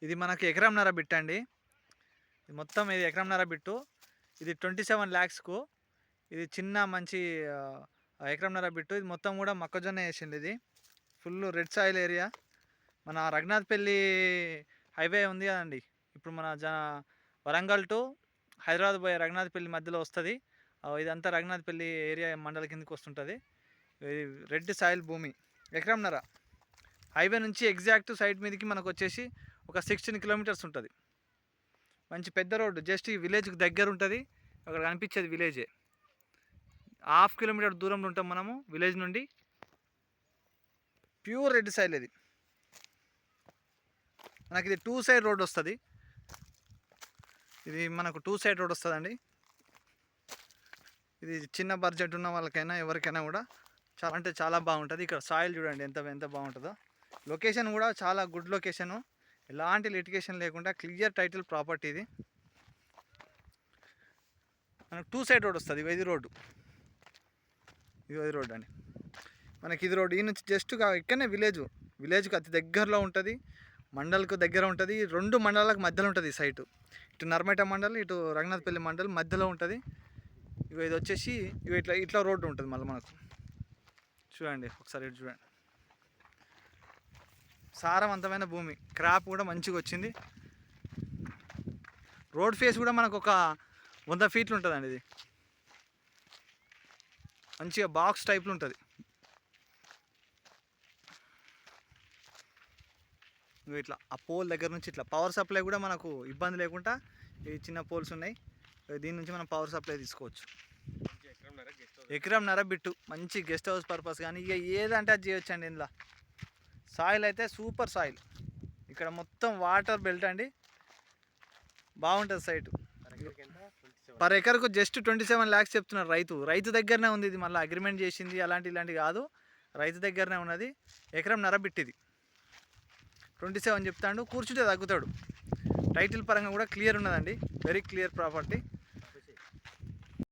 ఇది మనకి ఎకరంన్నర బిట్ అండి. మొత్తం ఇది ఎకరంన్నర బిట్టు. ఇది 27 lakhsకు. ఇది చిన్న మంచి ఎకరంన్నర బిట్టు. ఇది మొత్తం కూడా మొక్కజొన్న వేసింది. ఇది ఫుల్ రెడ్ సాయిల్ ఏరియా. మన రఘునాథ్పల్లి హైవే ఉంది కదండి, ఇప్పుడు మన వరంగల్ టు హైదరాబాద్ పోయే రఘునాథ్పల్లి మధ్యలో వస్తుంది. ఇదంతా రఘునాథ్పల్లి ఏరియా మండల కిందకి వస్తుంటుంది. ఇది రెడ్ సాయిల్ భూమి. ఎకరంన్నర హైవే నుంచి ఎగ్జాక్ట్ సైడ్ మీదకి మనకు వచ్చేసి ఒక 16 kilometers ఉంటుంది. మంచి పెద్ద రోడ్డు. జస్ట్ ఈ విలేజ్కి దగ్గర ఉంటుంది. అక్కడ కనిపించేది విలేజే. 1/2 kilometer దూరంలో ఉంటాం మనము విలేజ్ నుండి. ప్యూర్ రెడ్ సాయిల్ ఇది. మనకి ఇది 2 side రోడ్ వస్తుంది. ఇది మనకు 2 side రోడ్ వస్తుందండి. ఇది చిన్న బడ్జెట్ ఉన్న వాళ్ళకైనా ఎవరికైనా కూడా చాలా అంటే చాలా బాగుంటుంది. ఇక్కడ సాయిల్ చూడండి ఎంత బాగుంటుందో. లొకేషన్ కూడా చాలా గుడ్ లొకేషను. ఎలాంటి లిటిగేషన్ లేకుండా క్లియర్ టైటిల్ ప్రాపర్టీ ఇది. మనకు 2 side రోడ్ వస్తుంది. ఇది రోడ్డు, ఇది రోడ్డు అండి. మనకి ఇది రోడ్డు. ఈ నుంచి జస్ట్ ఇక్కడనే విలేజ్కి అతి దగ్గరలో ఉంటుంది. మండల్కు దగ్గర ఉంటుంది. 2 మండలాలకు మధ్యలో ఉంటుంది ఈ సైటు. ఇటు నర్మేట మండల్, ఇటు రఘునాథ్పల్లి మండల్ మధ్యలో ఉంటుంది. ఇది వచ్చేసి ఇట్లా రోడ్డు ఉంటుంది. మళ్ళీ మనకు చూడండి ఒకసారి ఇటు చూడండి. సారవంతమైన భూమి. క్రాప్ కూడా మంచిగా వచ్చింది. రోడ్ ఫేస్ కూడా మనకు ఒక 100 feet ఉంటుందండి. ఇది మంచిగా బాక్స్ టైప్లో ఉంటుంది. ఇట్లా ఆ పోల్ దగ్గర నుంచి ఇట్లా పవర్ సప్లై కూడా మనకు ఇబ్బంది లేకుండా ఈ చిన్న పోల్స్ ఉన్నాయి. దీని నుంచి మనం పవర్ సప్లై తీసుకోవచ్చు. ఎకరంన్నర బిట్టు. మంచి గెస్ట్ హౌస్ పర్పస్ కానీ ఇక ఏదంటే అది చేయొచ్చండి. ఇందులో సాయిల్ అయితే సూపర్ సాయిల్. ఇక్కడ మొత్తం వాటర్ బెల్ట్ అండి. బాగుంటుంది సైటు. పర్ ఎకర్కు జస్ట్ 27 lakhs చెప్తున్నారు రైతు దగ్గరనే ఉంది. ఇది మళ్ళీ అగ్రిమెంట్ చేసింది ఇలాంటి కాదు, రైతు దగ్గరనే ఉన్నది. ఎకరంన్నర బిట్. ఇది 27 చెప్తాడు. కూర్చుంటే తగ్గుతాడు. టైటిల్ పరంగా కూడా క్లియర్ ఉన్నదండి. Very clear property.